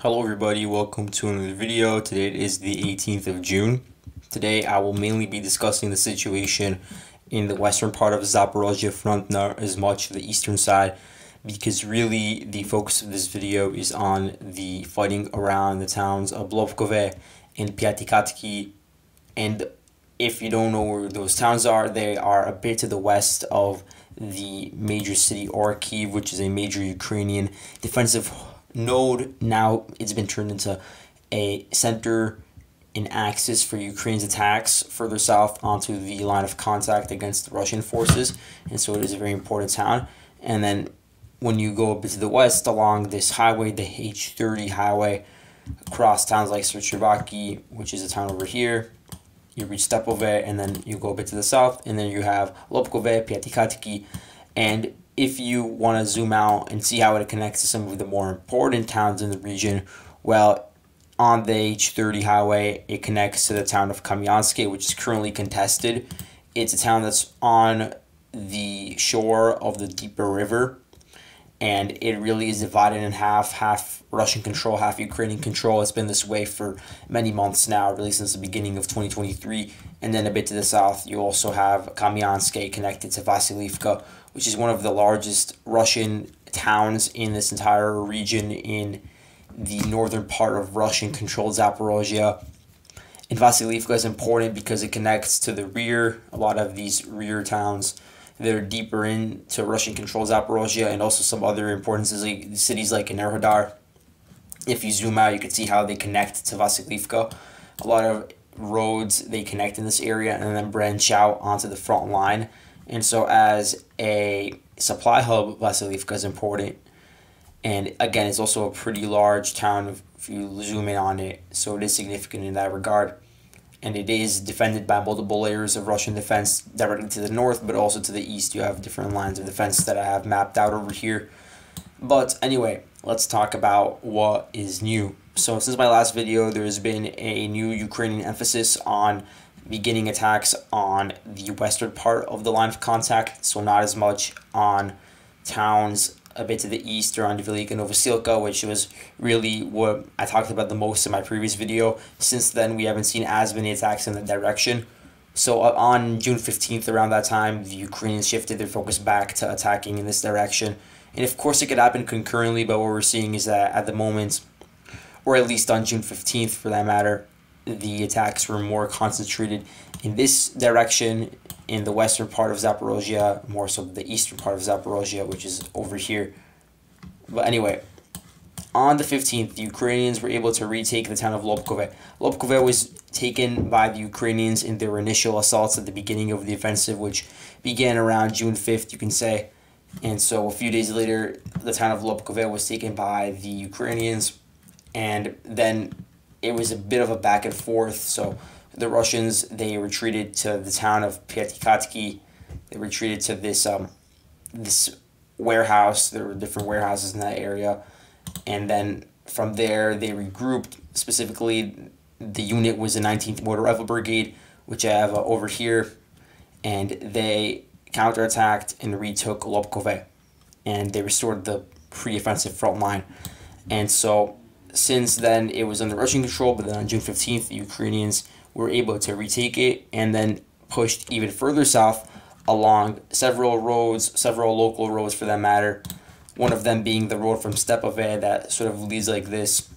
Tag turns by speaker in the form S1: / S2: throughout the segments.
S1: Hello everybody, welcome to another video. Today it is the 18th of June. Today I will mainly be discussing the situation in the western part of Zaporozhye front, not as much the eastern side, because really the focus of this video is on the fighting around the towns of Lobkove and Pyatykhatky. And if you don't know where those towns are, they are a bit to the west of the major city Kyiv, which is a major Ukrainian defensive node. Now it's been turned into a center in axis for Ukraine's attacks further south onto the line of contact against the Russian forces, and so it is a very important town. And then when you go a bit to the west along this highway, the H30 highway, across towns like Pyatykhatky, which is a town over here, you reach Stepove, and then you go a bit to the south, and then you have Lobkove, Pyatykhatky. And if you want to zoom out and see how it connects to some of the more important towns in the region, well, on the H30 highway, it connects to the town of Kamyansky, which is currently contested. It's a town that's on the shore of the deeper river, and it really is divided in half Russian control, half Ukrainian control. It's been this way for many months now, really since the beginning of 2023. And then a bit to the south, you also have Kamyansky connected to Vasilivka, which is one of the largest Russian towns in this entire region in the northern part of Russian-controlled Zaporozhye. And Vasilivka is important because it connects to the rear. A lot of these rear towns, they're deeper into Russian-controlled Zaporozhye, and also some other important cities like Enerhodar. If you zoom out, you can see how they connect to Vasilivka. A lot of roads, they connect in this area and then branch out onto the front line. And so as a supply hub, Vasilivka is important. And again, it's also a pretty large town if you zoom in on it. So it is significant in that regard. And it is defended by multiple layers of Russian defense directly to the north, but also to the east. You have different lines of defense that I have mapped out over here. But anyway, let's talk about what is new. So since my last video, there's been a new Ukrainian emphasis on beginning attacks on the western part of the line of contact, so not as much on towns a bit to the east around Velika and Novosilka, which was really what I talked about the most in my previous video. Since then, we haven't seen as many attacks in that direction. So on June 15th, around that time, the Ukrainians shifted their focus back to attacking in this direction. And of course, it could happen concurrently, but what we're seeing is that at the moment, or at least on June 15th for that matter, the attacks were more concentrated in this direction, in the western part of Zaporozhye, more so the eastern part of Zaporozhye, which is over here. But anyway, on the 15th, the Ukrainians were able to retake the town of Lobkove. Lobkove was taken by the Ukrainians in their initial assaults at the beginning of the offensive, which began around June 5th, you can say. And so a few days later, the town of Lobkove was taken by the Ukrainians, and then it was a bit of a back and forth. So the Russians, they retreated to the town of Pyatykhatky. They retreated to this this warehouse. There were different warehouses in that area. And then from there, they regrouped. Specifically, the unit was the 19th Motor Rifle Brigade, which I have over here. And they counterattacked and retook Lobkove. And they restored the pre-offensive front line. And so since then, it was under Russian control, but then on June 15th, the Ukrainians were able to retake it and then pushed even further south along several roads, several local roads for that matter. One of them being the road from Stepove that sort of leads like this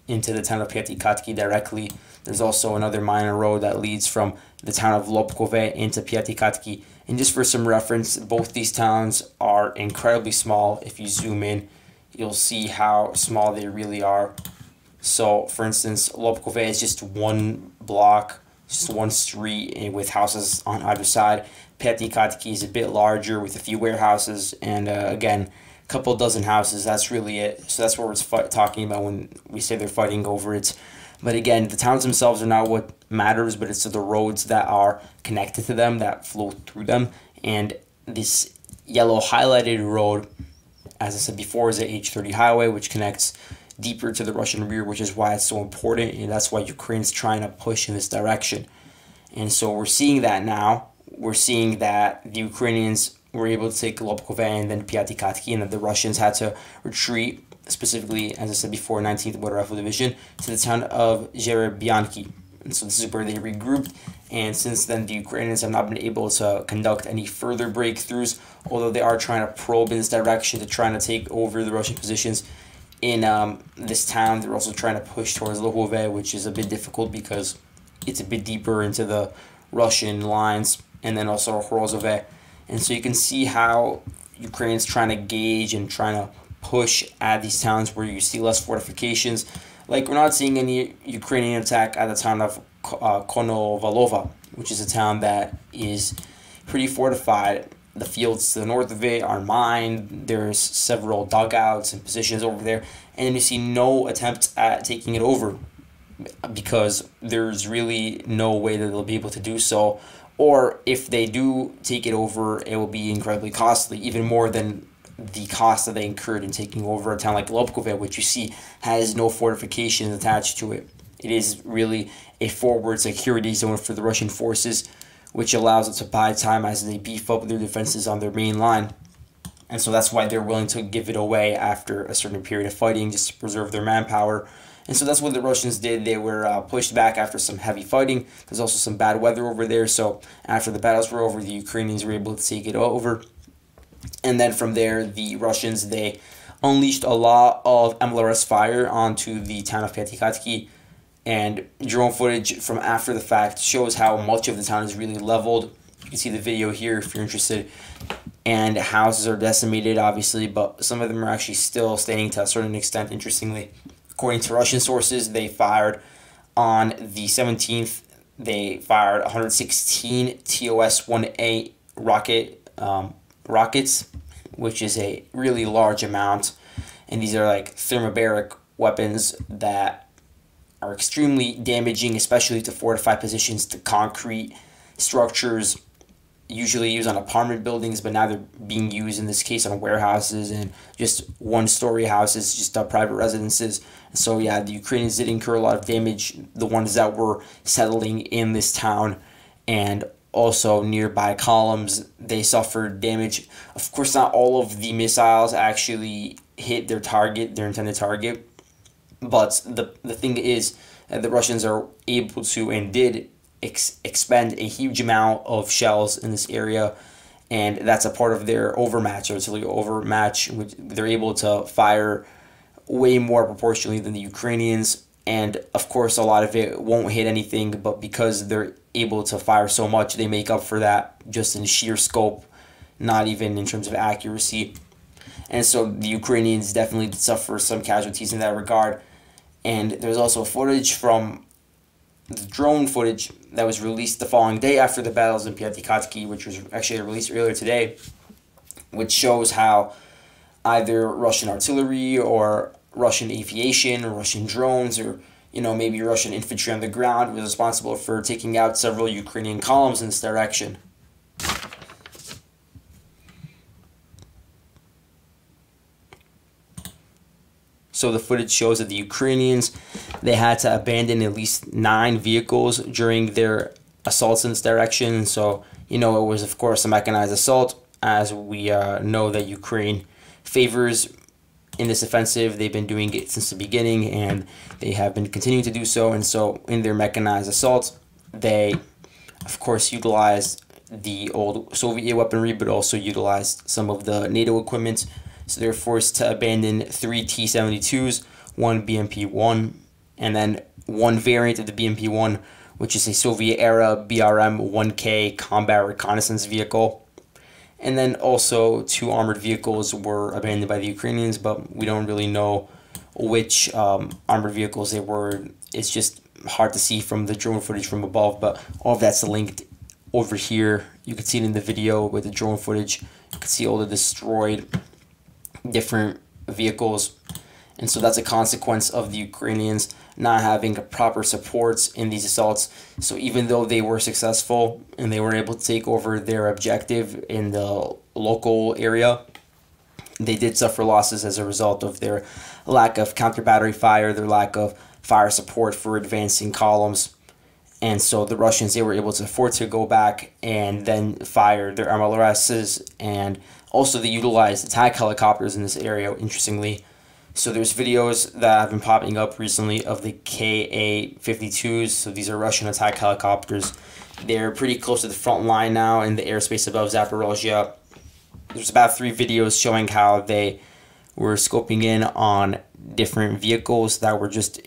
S1: into the town of Pyatykhatky directly. There's also another minor road that leads from the town of Lobkove into Pyatykhatky. And just for some reference, both these towns are incredibly small. If you zoom in, you'll see how small they really are. So, for instance, Lobkove is just one block, just one street with houses on either side. Pyatykhatky is a bit larger with a few warehouses and, again, a couple dozen houses. That's really it. So that's what we're talking about when we say they're fighting over it. But again, the towns themselves are not what matters, but it's the roads that are connected to them, that flow through them. And this yellow highlighted road, as I said before, is the H30 highway, which connects deeper to the Russian rear, which is why it's so important, and that's why Ukraine's trying to push in this direction. And so we're seeing that now. We're seeing that the Ukrainians were able to take Lobkove and then Pyatykhatky, and that the Russians had to retreat specifically, as I said before, 19th Motor Rifle Division, to the town of Pyatykhatky. And so this is where they regrouped, and since then the Ukrainians have not been able to conduct any further breakthroughs, although they are trying to probe in this direction to trying to take over the Russian positions in this town. They're also trying to push towards Lhove, which is a bit difficult because it's a bit deeper into the Russian lines, and then also Horozove. And so you can see how Ukraine's trying to gauge and trying to push at these towns where you see less fortifications. Like, we're not seeing any Ukrainian attack at the town of Konovalova, which is a town that is pretty fortified. The fields to the north of it are mined. There's several dugouts and positions over there. And then you see no attempt at taking it over because there's really no way that they'll be able to do so. Or if they do take it over, it will be incredibly costly, even more than the cost that they incurred in taking over a town like Lobkove, which you see has no fortifications attached to it. It is really a forward security zone for the Russian forces, which allows it to buy time as they beef up their defenses on their main line. And so that's why they're willing to give it away after a certain period of fighting, just to preserve their manpower. And so that's what the Russians did. They were pushed back after some heavy fighting. There's also some bad weather over there. So after the battles were over, the Ukrainians were able to take it over. And then from there, the Russians, they unleashed a lot of MLRS fire onto the town of Pyatykhatky. And drone footage from after the fact shows how much of the town is really leveled. You can see the video here if you're interested. And houses are decimated, obviously, but some of them are actually still standing to a certain extent, interestingly. According to Russian sources, they fired on the 17th, they fired 116 TOS-1A rockets, which is a really large amount. And these are like thermobaric weapons that are extremely damaging, especially to fortified positions, to concrete structures, usually used on apartment buildings, but now they're being used in this case on warehouses and just one-story houses, just private residences. So yeah, the Ukrainians did incur a lot of damage, the ones that were settling in this town, and also nearby columns, they suffered damage. Of course, not all of the missiles actually hit their target, their intended target, but the thing is the Russians are able to and did expend a huge amount of shells in this area, and that's a part of their overmatch, or artillery overmatch. They're able to fire way more proportionally than the Ukrainians, and of course a lot of it won't hit anything, but because they're able to fire so much, they make up for that just in sheer scope, not even in terms of accuracy. And so the Ukrainians definitely did suffer some casualties in that regard. And there's also footage from the drone footage that was released the following day after the battles in Pyatykhatky, which was actually released earlier today, which shows how either Russian artillery or Russian aviation or Russian drones or maybe Russian infantry on the ground was responsible for taking out several Ukrainian columns in this direction. So the footage shows that the Ukrainians, they had to abandon at least 9 vehicles during their assaults in this direction. So, it was, of course, a mechanized assault, as we know that Ukraine favors in this offensive. They've been doing it since the beginning, and they have been continuing to do so. And so in their mechanized assaults, they, of course, utilized the old Soviet weaponry, but also utilized some of the NATO equipment. So they're forced to abandon 3 T-72s, 1 BMP-1, and then 1 variant of the BMP-1, which is a Soviet-era BRM-1K combat reconnaissance vehicle. And then also 2 armored vehicles were abandoned by the Ukrainians, but we don't really know which armored vehicles they were. It's just hard to see from the drone footage from above, but all of that's linked over here. You can see it in the video with the drone footage. You can see all the destroyed different vehicles, and so that's a consequence of the Ukrainians not having proper supports in these assaults. So even though they were successful and they were able to take over their objective in the local area, they did suffer losses as a result of their lack of counter battery fire, their lack of fire support for advancing columns. And so the Russians, they were able to afford to go back and then fire their MLRSs, and also they utilized attack helicopters in this area, interestingly, So there's videos that have been popping up recently of the Ka-52s. So these are Russian attack helicopters. They're pretty close to the front line now in the airspace above Zaporozhye. There's about 3 videos showing how they were scoping in on different vehicles that were just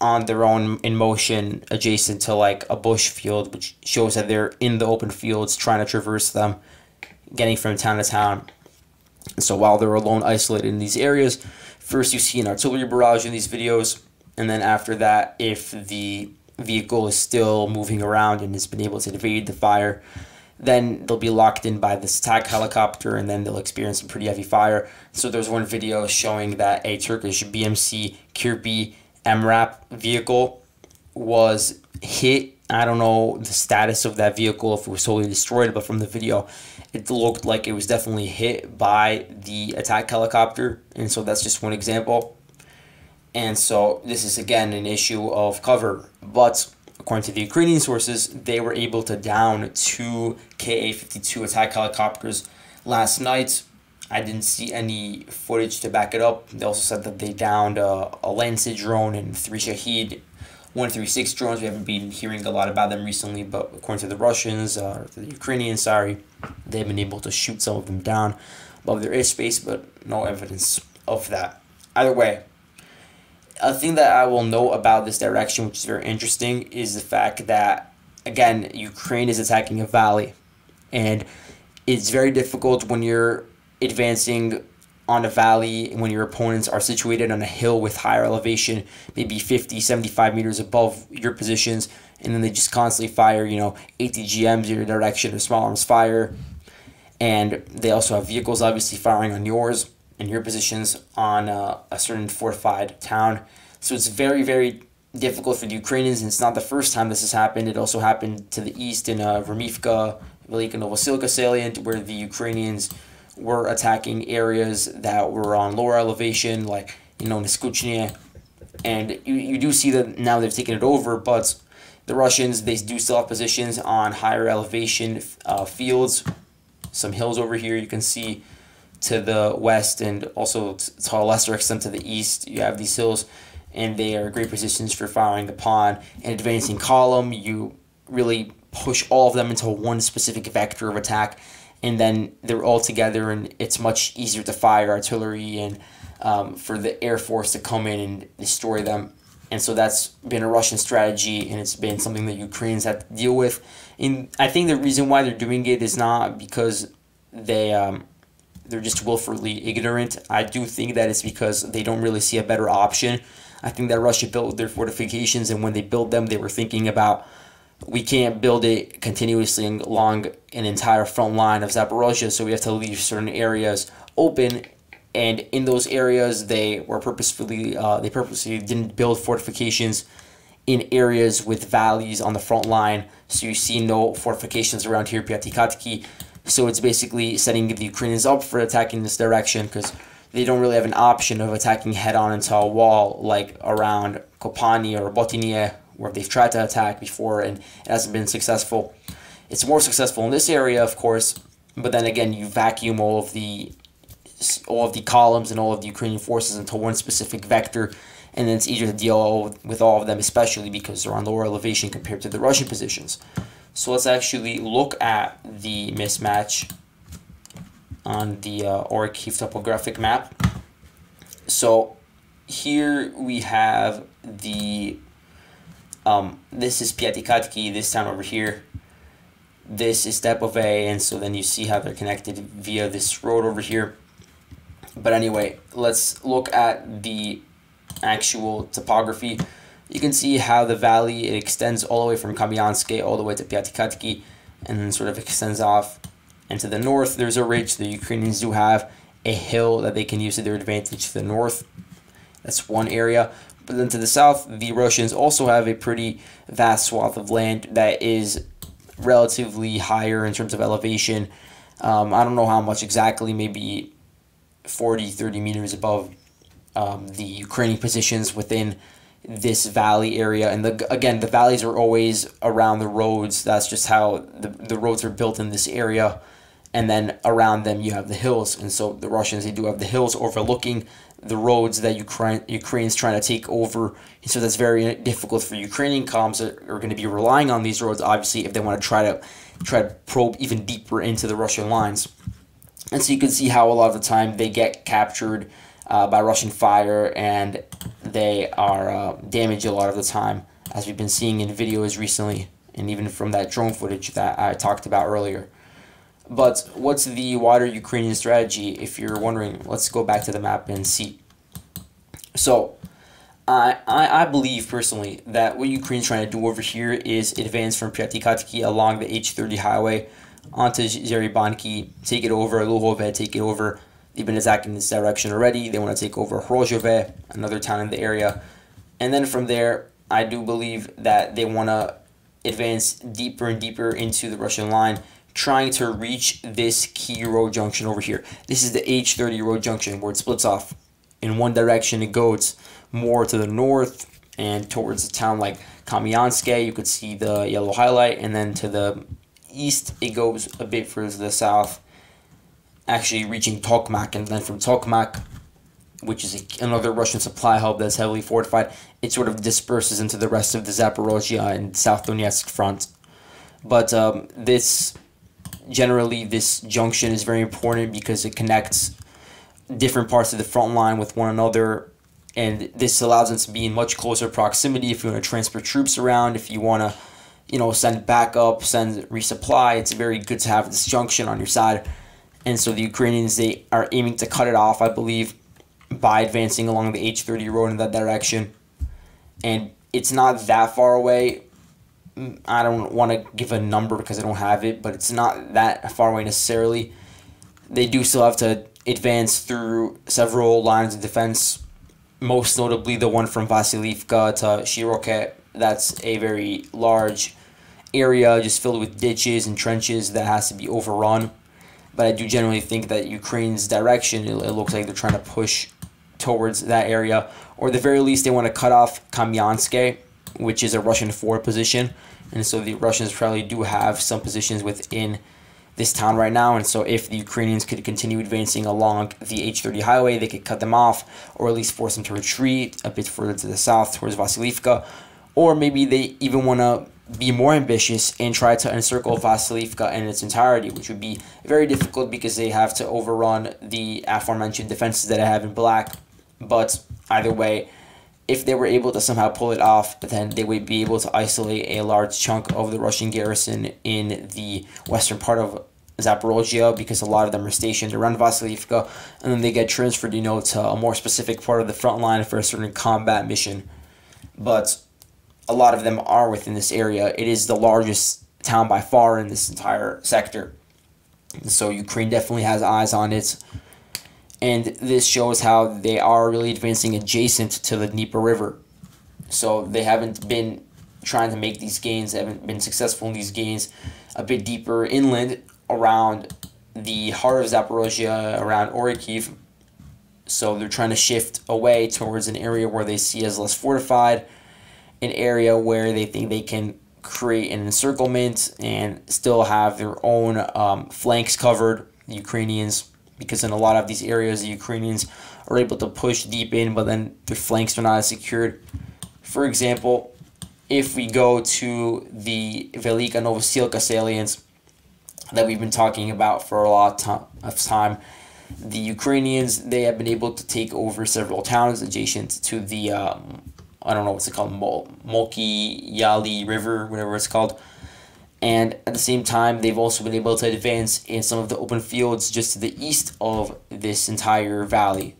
S1: on their own in motion adjacent to like a bush field, which shows that they're in the open fields trying to traverse them, getting from town to town. So while they're alone, isolated in these areas, first you see an artillery barrage in these videos, and then after that, if the vehicle is still moving around and has been able to evade the fire, then they'll be locked in by this attack helicopter, and then they'll experience some pretty heavy fire. So there's one video showing that a Turkish BMC Kirpi MRAP vehicle was hit. I don't know the status of that vehicle, if it was totally destroyed, but from the video, it looked like it was definitely hit by the attack helicopter, and so that's just one example. And so this is again an issue of cover, but according to the Ukrainian sources, they were able to down 2 Ka-52 attack helicopters last night. I didn't see any footage to back it up. They also said that they downed a Lancet drone and 3 Shahed 136 drones. We haven't been hearing a lot about them recently, but according to the Russians, or the Ukrainians, sorry, they've been able to shoot some of them down above their airspace, but no evidence of that. Either way, a thing that I will note about this direction, which is very interesting, is the fact that, again, Ukraine is attacking a valley, and it's very difficult when you're advancing on a valley when your opponents are situated on a hill with higher elevation, maybe 50, 75 meters above your positions, and then they just constantly fire, ATGMs in your direction or small arms fire. And they also have vehicles obviously firing on yours and your positions on a certain fortified town. So it's very, very difficult for the Ukrainians, and it's not the first time this has happened. It also happened to the east in Ramivka, Velika Novosilka salient, where the Ukrainians were attacking areas that were on lower elevation, like, Neskuchny. And you do see that now they've taken it over, but the Russians, they do still have positions on higher elevation fields. Some hills over here you can see to the west, and also to a lesser extent to the east. You have these hills, and they are great positions for firing upon an advancing column. You really push all of them into one specific vector of attack, and then they're all together, and it's much easier to fire artillery and for the Air Force to come in and destroy them. And so that's been a Russian strategy, and it's been something that Ukrainians have to deal with. And I think the reason why they're doing it is not because they're just willfully ignorant. I do think that it's because they don't really see a better option. I think that Russia built their fortifications, and when they built them, they were thinking about, we can't build it continuously along an entire front line of Zaporozhye, so we have to leave certain areas open. And in those areas, they purposely didn't build fortifications in areas with valleys on the front line. So you see no fortifications around here, Pyatykhatky. So it's basically setting the Ukrainians up for attacking this direction, because they don't really have an option of attacking head-on into a wall like around Kopani or Botynie, where they've tried to attack before and it hasn't been successful. It's more successful in this area, of course, but then again, you vacuum all of the columns and all of the Ukrainian forces into one specific vector, and then it's easier to deal with all of them, especially because they're on lower elevation compared to the Russian positions. So let's actually look at the mismatch on the Orikhiv topographic map. So here we have the this is Pyatykhatky, this town over here. This is Stepove, and so then you see how they're connected via this road over here. But anyway, let's look at the actual topography. You can see how the valley, it extends all the way from Kamyanske all the way to Pyatykhatky, and then sort of extends off. And to the north, there's a ridge. The Ukrainians do have a hill that they can use to their advantage to the north. That's one area. But then to the south, the Russians also have a pretty vast swath of land that is relatively higher in terms of elevation. I don't know how much exactly, maybe 40, 30 meters above the Ukrainian positions within this valley area. And again, the valleys are always around the roads. That's just how the roads are built in this area. And then around them you have the hills. And so the Russians, they do have the hills overlooking the roads that Ukraine's trying to take over. And so that's very difficult for Ukrainian comms that are going to be relying on these roads, obviously, if they want to try to probe even deeper into the Russian lines. And so you can see how a lot of the time they get captured by Russian fire, and they are damaged a lot of the time, as we've been seeing in videos recently, and even from that drone footage that I talked about earlier. But what's the wider Ukrainian strategy? If you're wondering, let's go back to the map and see. So, I believe personally that what Ukraine's trying to do over here is advance from Pyatykhatky along the H30 highway onto Zeribanki, take it over, Luhove, take it over. They've been attacking this direction already. They want to take over Hrozhove, another town in the area. And then from there, I do believe that they want to advance deeper and deeper into the Russian line, trying to reach this key road junction over here. This is the H30 road junction where it splits off. In one direction, it goes more to the north and towards a town like Kamyanske. You could see the yellow highlight. And then to the east, it goes a bit further to the south, actually reaching Tokmak. And then from Tokmak, which is another Russian supply hub that's heavily fortified, it sort of disperses into the rest of the Zaporozhye and South Donetsk front. But generally, this junction is very important because it connects different parts of the front line with one another, and this allows them to be in much closer proximity if you want to transfer troops around, if you want to, send backup, send resupply. It's very good to have this junction on your side. And so the Ukrainians, they are aiming to cut it off, I believe, by advancing along the H30 road in that direction. And it's not that far away. I don't want to give a number because I don't have it, but it's not that far away necessarily. They do still have to advance through several lines of defense, most notably the one from Vasilivka to Shiroke. That's a very large area just filled with ditches and trenches that has to be overrun. But I do generally think that Ukraine's direction, it looks like they're trying to push towards that area, or at the very least they want to cut off Kamyanske, which is a Russian forward position. And so the Russians probably do have some positions within this town right now. And so if the Ukrainians could continue advancing along the H30 highway, they could cut them off, or at least force them to retreat a bit further to the south towards Vasilivka. Or maybe they even want to be more ambitious and try to encircle Vasilivka in its entirety, which would be very difficult because they have to overrun the aforementioned defenses that I have in black. But either way, if they were able to somehow pull it off, then they would be able to isolate a large chunk of the Russian garrison in the western part of Zaporozhye, because a lot of them are stationed around Vasilivka, and then they get transferred, to a more specific part of the front line for a certain combat mission. But a lot of them are within this area. It is the largest town by far in this entire sector. And so Ukraine definitely has eyes on it. And this shows how they are really advancing adjacent to the Dnieper River. So they haven't been trying to make these gains, they haven't been successful in these gains a bit deeper inland around the heart of Zaporozhye, around Orikhiv. So they're trying to shift away towards an area where they see as less fortified, an area where they think they can create an encirclement and still have their own flanks covered, the Ukrainians, because in a lot of these areas, the Ukrainians are able to push deep in, but then their flanks are not as secured. For example, if we go to the Velika Novosilka salient that we've been talking about for a lot of time, the Ukrainians, they have been able to take over several towns adjacent to the, I don't know what's it called, Molki Yali River, whatever it's called. And at the same time, they've also been able to advance in some of the open fields just to the east of this entire valley.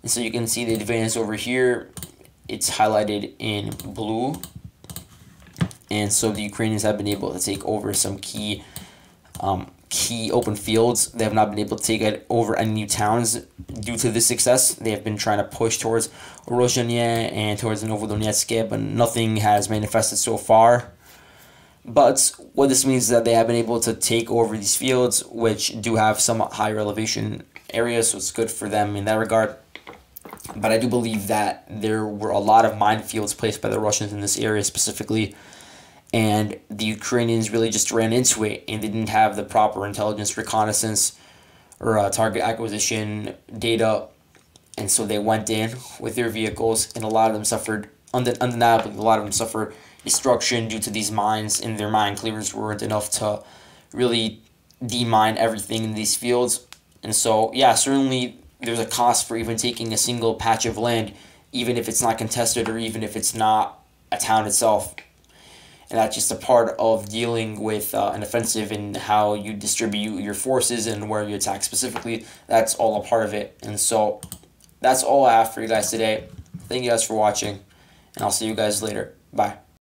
S1: And so you can see the advance over here. It's highlighted in blue. And so the Ukrainians have been able to take over some key open fields. They have not been able to take over any new towns due to this success. They have been trying to push towards Orozhanye and towards Novodonetsk, but nothing has manifested so far. But what this means is that they have been able to take over these fields, which do have somewhat higher elevation areas, so it's good for them in that regard. But I do believe that there were a lot of minefields placed by the Russians in this area specifically, and the Ukrainians really just ran into it, and they didn't have the proper intelligence reconnaissance or target acquisition data, and so they went in with their vehicles, and a lot of them suffered, undeniably, a lot of them suffered destruction due to these mines, and their mine clearers weren't enough to really demine everything in these fields. And so, yeah, certainly there's a cost for even taking a single patch of land, even if it's not contested or even if it's not a town itself. And that's just a part of dealing with an offensive and how you distribute your forces and where you attack specifically. That's all a part of it. And so that's all I have for you guys today. Thank you guys for watching, and I'll see you guys later. Bye.